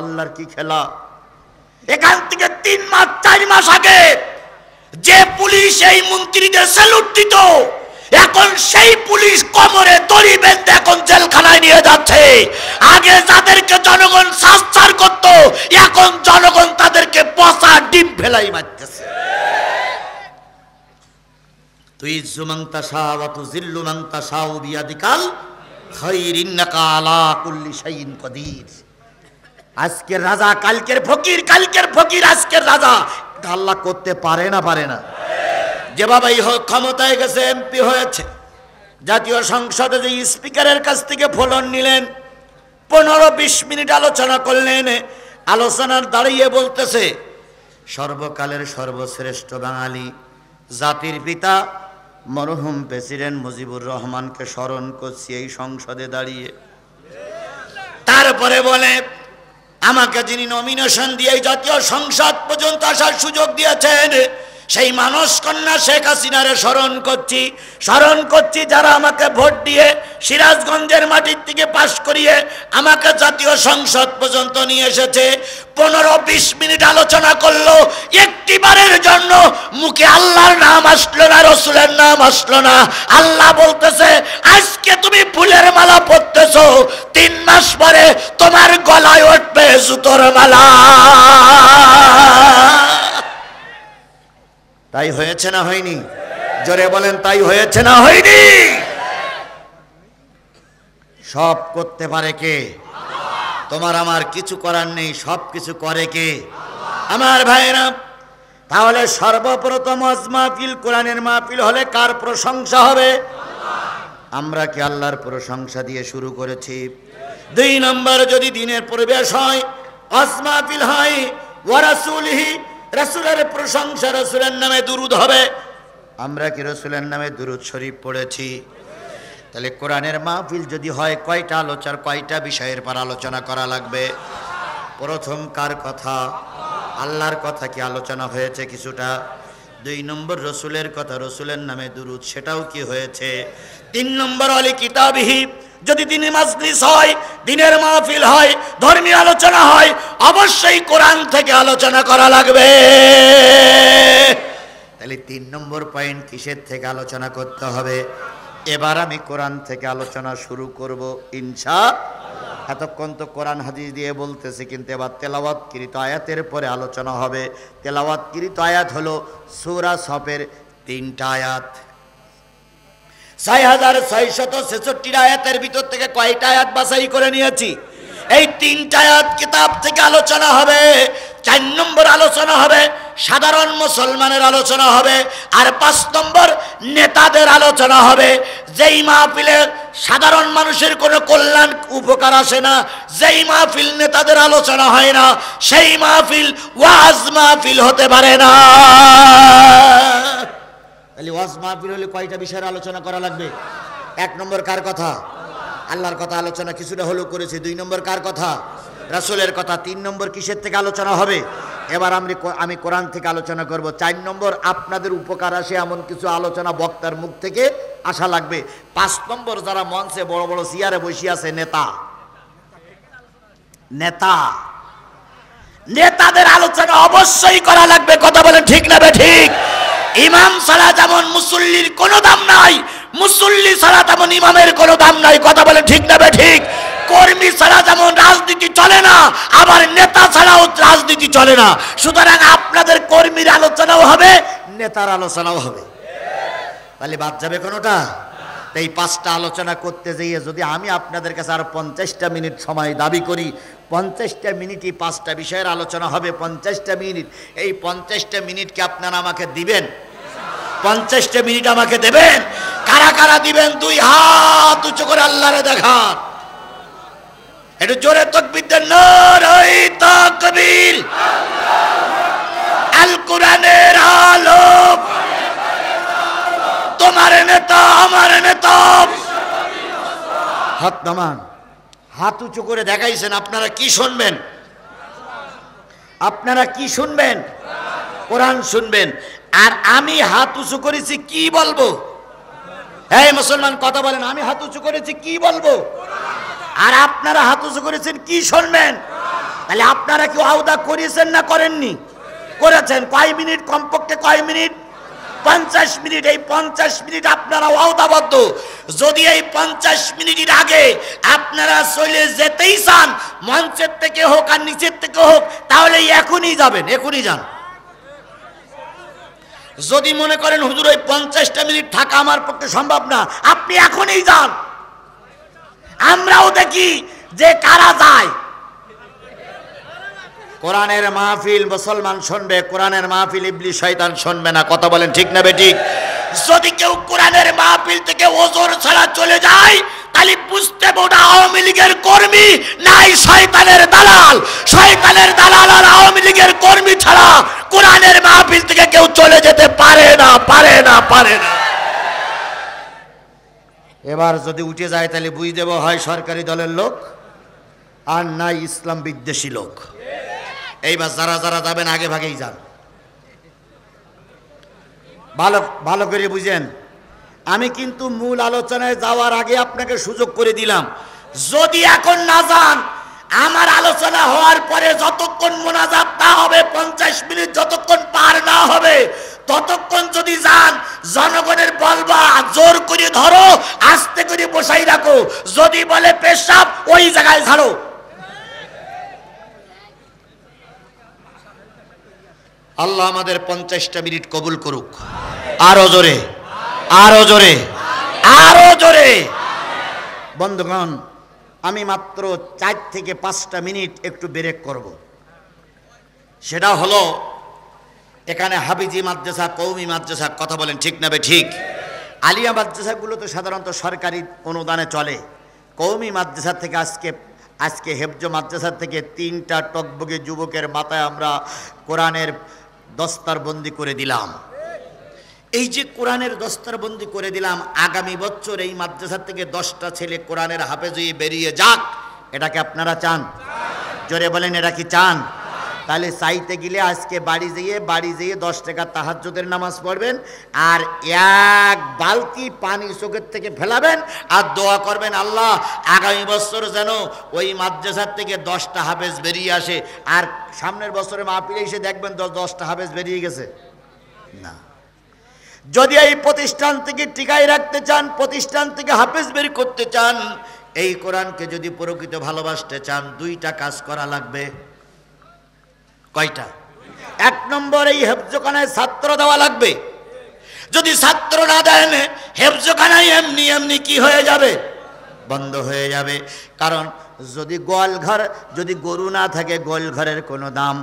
আল্লাহর কি খেলা! এখান থেকে 3 মাস 4 মাস আগে যে পুলিশ এই মন্ত্রীদের স্যালুট দিত, এখন সেই পুলিশ কোমরে দড়ি বেঁধে এখন জেলখানায় নিয়ে যাচ্ছে। আগে যাদেরকে জনগণ শাস্তার করত, এখন জনগণ তাদেরকে পচা ডিম ফেলাই মারতেছে। তুই জুমান্তা শাহ ওয়া তুযিল্লু মান তাশাউ বিয়াদিকাল খায়র ইন্নাকা আলা কুল্লি শাইইন কাদির। আজকের রাজা কালকের ফকির, কালকের ফকির আজকের রাজা। আল্লাহ করতে পারে না? পারে না? যেভাবে ক্ষমতায় গেছে, এমপি হয়েছে, জাতীয় সংসদে যে স্পিকারের কাছ থেকে ফলন নিলেন, 15-20 মিনিট আলোচনা করলেন। আলোচনার দাঁড়িয়ে বলতেছে, সর্বকালের সর্বশ্রেষ্ঠ বাঙালি জাতির পিতা মরহুম প্রেসিডেন্ট মুজিবুর রহমানকে স্মরণ করছি এই সংসদে দাঁড়িয়ে। তারপরে বলে, আমাকে যিনি নমিনেশন দিয়ে জাতীয় সংসদ পর্যন্ত আসার সুযোগ দিয়েছেন, সেই মানস কন্যা শেখ হাসিনারে স্মরণ করছি, যারা আমাকে ভোট দিয়ে সিরাজগঞ্জের মাটির থেকে পাশ করিয়ে আমাকে জাতীয় সংসদ পর্যন্ত নিয়ে এসেছে। 15-20 মিনিট আলোচনা করলো, একটিবারের জন্য মুখে আল্লাহর নাম আসলো না, রসুলের নাম আসলো না। আল্লাহ বলতেছে, আজকে তুমি ফুলের মালা পরতেছো, 3 মাস পরে তোমার গলায় উঠবে জুতোর মালা। তাই হয়েছে না হয়নি? জোরে বলেন, তাই হয়েছে না হয়নি? সব করতে পারে কে? তোমার আমার কিছু করার নেই, সব কিছু করে কে? আমার ভাইরা, তাহলে সর্বপ্রথম ওয়াজ মাহফিল, কোরআনের মাহফিল হলে কার প্রশংসা হবে? আমরা কি আল্লাহর প্রশংসা দিয়ে শুরু করেছি? 2 নম্বর, যদি দিনের পরিবেশ হয়, ওয়াজ মাহফিল হয়, ওয়া রাসূলিহি, রাসূলের প্রশংসা, রাসূলের নামে দুরূদ হবে। আমরা কি রাসূলের নামে দুরূদ শরীফ পড়েছি? তাহলে কোরআনের মাহফিল যদি হয়, কয়টা বিষয়ের পর আলোচনা করা লাগবে? প্রথম কার কথা? আল্লাহর কথা কি আলোচনা হয়েছে কিছুটা? 2 নম্বর রাসূলের কথা, রাসূলের নামে দুরূদ, সেটাও কি হয়েছে? 3 নম্বর আলি কিতাবিহি, যদি দিনের মাজলিস হয়, দিনের মাহফিল হয়, ধর্মীয় আলোচনা হয়, অবশ্যই কোরআন থেকে আলোচনা করা লাগবে। তাহলে 3 নম্বর পয়েন্ট, কিসের থেকে আলোচনা করতে হবে? এবার আমি কোরআন থেকে আলোচনা শুরু করব ইনশাআল্লাহ। এতক্ষণ তো কোরআন হাদিস দিয়ে বলতেছি, কিন্তু এবার তেলাওয়াতকৃত আয়াতের পরে আলোচনা হবে। তেলাওয়াতকৃত আয়াত হলো সূরা সফের 3টা আয়াত। 6666 আয়াতের ভিতর থেকে কয়টা আয়াত বাছাই করে নিয়েছি? এই 3টা আয়াত কিতাব থেকে আলোচনা হবে। 4 নম্বর আলোচনা হবে সাধারণ মুসলমানের আলোচনা হবে, আর 5 নম্বর নেতাদের আলোচনা হবে। যেই মাহফিলে সাধারণ মানুষের কোনো কল্যাণ উপকার আসে না, যেই মাহফিল নেতাদের আলোচনা হয় না, সেই মাহফিল ওয়াজ মাহফিল হতে পারে না। তাহলে ওয়াজ মাহফিল হলে কয়টা বিষয়ের আলোচনা করা লাগবে? 1 নম্বর কার কথা? আল্লাহর কথা আলোচনা কিছুটা হলো করেছি। 2 নম্বর কার কথা? রাসূলের কথা। 3 নম্বর কিসের থেকে আলোচনা হবে? এবার আমি কোরআন থেকে আলোচনা করব। 4 নম্বর আপনাদের উপকার আসে এমন কিছু আলোচনা বক্তার মুখ থেকে আসা লাগবে। 5 নম্বর যারা মঞ্চে বড় বড় চেয়ারে বসে আছে, নেতাদের আলোচনা অবশ্যই করা লাগবে। কথা বলেন ঠিক না ঠিক? ইমাম ছাড়া যেমন মুসল্লির কোনো দাম নাই, মুসল্লি ছাড়া তেমন ইমামের কোনো দাম নাই। কথা বলেন ঠিক না ঠিক? কর্মী ছাড়া যেমন রাজনীতি চলে না, আবার নেতা ছাড়াও রাজনীতি চলে না। সুতরাং আপনাদের কর্মীর আলোচনাও হবে, নেতার আলোচনাও হবে। তাহলে বাদ যাবে কোনোটা? এই 5টা আলোচনা করতে যেয়ে যদি আমি আপনাদের কাছে আর 50টা মিনিট সময় দাবি করি, 50টা মিনিটই 5টা বিষয়ের আলোচনা হবে। 50টা মিনিট, এই 50টা মিনিট কি আপনারা আমাকে দিবেন? 50টা মিনিট আমাকে দেবেন? কারা কারা দিবেন? 2 হাত উঁচু করে আল্লাহরে দেখান। একটু জোরে তাকবীর দেন, নারে তাকবীর। আল কোরআনের আলো, তোমার নেতা আমার নেতা। হাত নামান, হাত উঁচু করে দেখাইছেন। আপনারা কি শুনবেন? আপনারা কি শুনবেন? কোরআন শুনবেন। আর আমি হাত উঁচু করেছি, কি বলবো? এই মুসলমান কথা বলেন, আমি হাত উঁচু করেছি কি বলবো? আর আপনারা হাত উঁচু করেছেন কি শুনবেন? তাহলে আপনারা কি ওয়াদা করেছেন না করেননি? করেছেন। কয় মিনিট? কমপক্ষে কয় মিনিট? 50 মিনিট। এই 50 মিনিট আপনারা ওয়াদাবদ্ধ। যদি এই 50 মিনিটের আগে আপনারা চলে যেতেই চান, মঞ্চের থেকে হোক আর নিচের থেকে হোক, তাহলে এখনই যাবেন, এখনই যান। যদি মনে করেন হুজুর ওই 50টা মিনিট থাকা আমার পক্ষে সম্ভব না, আপনি এখনই যান। আমরাও দেখি যে কারা যায়। কোরআনের মাহফিল মুসলমান শুনবে, কোরআনের মাহফিল ইবলিস শয়তান শুনবে না। কথা বলেন ঠিক না বেঠিক? যদি কেউ কোরআনের মাহফিল থেকে ওজোর ছাড়া চলে যায়, তাহলে বুঝতে ওটা আওয়ামী লীগের কর্মী নাই শয়তানের দালাল। শয়তানের দালাল আর আওয়ামী লীগের কর্মী ছাড়া কোরআনের মাহফিল থেকে কেউ চলে যেতে পারে না, পারে না, পারে না। এবার যদি উঠে যায় তাহলে বুঝ দেব হয় সরকারি দলের লোক আর নাই ইসলাম বিদ্বেষী লোক। এইবার যারা যারা যাবেন আগে ভাগেই যান। ভালো ভালো করে বুঝেন। আমি কিন্তু মূল আলোচনায় যাওয়ার আগে আপনাকে সুযোগ করে দিলাম, যদি এখন না যান, আমার আলোচনা হওয়ার পরে যতক্ষণ মোনাজাত না হবে, 50 মিনিট যতক্ষণ পার না হবে, ততক্ষণ যদি যান, জনগণের বলবা জোর করে ধরো, আস্তে করে বসাই রাখো। যদি বলে পেশাব, ওই জায়গায় ছাড়ো। আল্লাহ আমাদের 50টা মিনিট কবুল করুক। আরো জোরে, আরো জোরে, আরো জোরে। বন্ধুগণ, আমি মাত্র 4 থেকে 5টা মিনিট একটু ব্রেক করব। সেটা হলো এখানে হাফিজি মাদ্রাসা, কওমি মাদ্রাসা, কথা বলেন ঠিক না ঠিক? আলিয়া মাদ্রাসাগুলো তো সাধারণত সরকারি অনুদানে চলে। কওমি মাদ্রাসা থেকে আজকে হেফজ মাদ্রাসা থেকে 3টা টকবগে যুবকের মাথায় আমরা কোরআনের দস্তারবন্দি করে দিলাম। এই যে কোরআনের দস্তারবন্দি করে দিলাম, আগামী বছর এই মাদ্রাসা থেকে 10টা ছেলে কোরআনের হাফেজ হয়ে বেরিয়ে যাক, এটাকে আপনারা চান? জোরে বলেন, এটা কি চান? তাহলে চাইতে গেলে আজকে বাড়ি যেয়ে 10 টাকা তাহাজ্জুদের নামাজ পড়বেন, আর 1 বালতি পানি চোখের থেকে ফেলাবেন, আর দোয়া করবেন আল্লাহ আগামী বছর যেন ওই মাদ্রাসার থেকে 10টা হাফেজ বেরিয়ে আসে। আর সামনের বছরে মাহফিলে এসে দেখবেন 10টা হাফেজ বেরিয়ে গেছে না। যদি এই প্রতিষ্ঠান থেকে টিকায় রাখতে চান, প্রতিষ্ঠান থেকে হাফেজ বের করতে চান, এই কোরআনকে যদি প্রকৃত ভালোবাসতে চান, 2টা কাজ করা লাগবে। কয়টা? 1 নম্বর, এই হেফজখানায় ছাত্র দেওয়া লাগবে। যদি ছাত্র না দেন, হেফজখানায় এমনি এমনি কি হয়ে যাবে? বন্ধ হয়ে যাবে। কারণ যদি গোয়ালঘর, যদি গরু না থাকে গোয়ালঘরের কোনো দাম,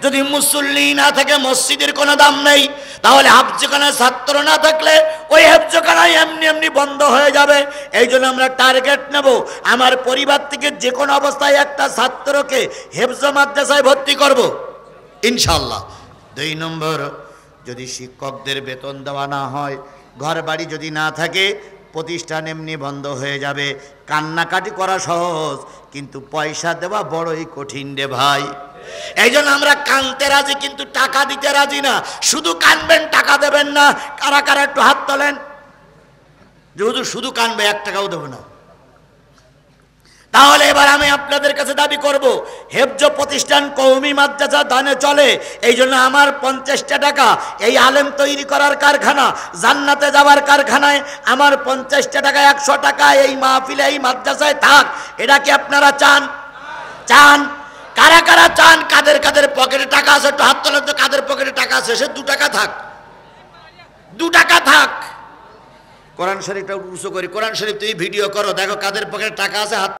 যদি মুসল্লি না থাকে মসজিদের কোনো দাম নেই, তাহলে হেফজখানায় ছাত্র না থাকলে ওই হেফজখানায় এমনি এমনি বন্ধ হয়ে যাবে। এই জন্য আমরা টার্গেট নেব, আমার পরিবার থেকে যে কোনো অবস্থায় একটা ছাত্রকে হেফজ মাদ্রাসায় ভর্তি করব ইনশাল্লাহ। 2 নম্বর, যদি শিক্ষকদের বেতন দেওয়া না হয়, ঘর বাড়ি যদি না থাকে, প্রতিষ্ঠান এমনি বন্ধ হয়ে যাবে। কান্নাকাটি করা সহজ, কিন্তু পয়সা দেওয়া বড়ই কঠিন রে ভাই। এই জন্য আমরা কানতে রাজি, কিন্তু টাকা দিতে রাজি না। শুধু কানবেন, টাকা দেবেন না। কারা কারা একটু হাত তোলেন যে হুজুর শুধু কানবে, 1 টাকাও দেবো না। তাহলে এবার আমি আপনাদের কাছে দাবি করব, হেফজ প্রতিষ্ঠান কওমি মাদ্রাসা দানে চলে। এই জন্য আমার 50টা টাকা এই আলেম তৈরি করার কারখানা, জান্নাতে যাওয়ার কারখানায় আমার 50টা টাকা, 100 টাকা এই মাহফিলে, এই মাদ্রাসায় থাক। এটা কি আপনারা চান? চান? কারা কারা চান? কাদের কাদের পকেটে টাকা আছে একটু হাত তোলেন তো। কাদের পকেটে টাকা আছে? সে 2 টাকা থাক, 2 টাকা থাক। কোরআন শরীফটা উঁচু করি, কোরআন শরীফ তুমি ভিডিও করো, দেখো কাদের পকেটে টাকা আছে, হাত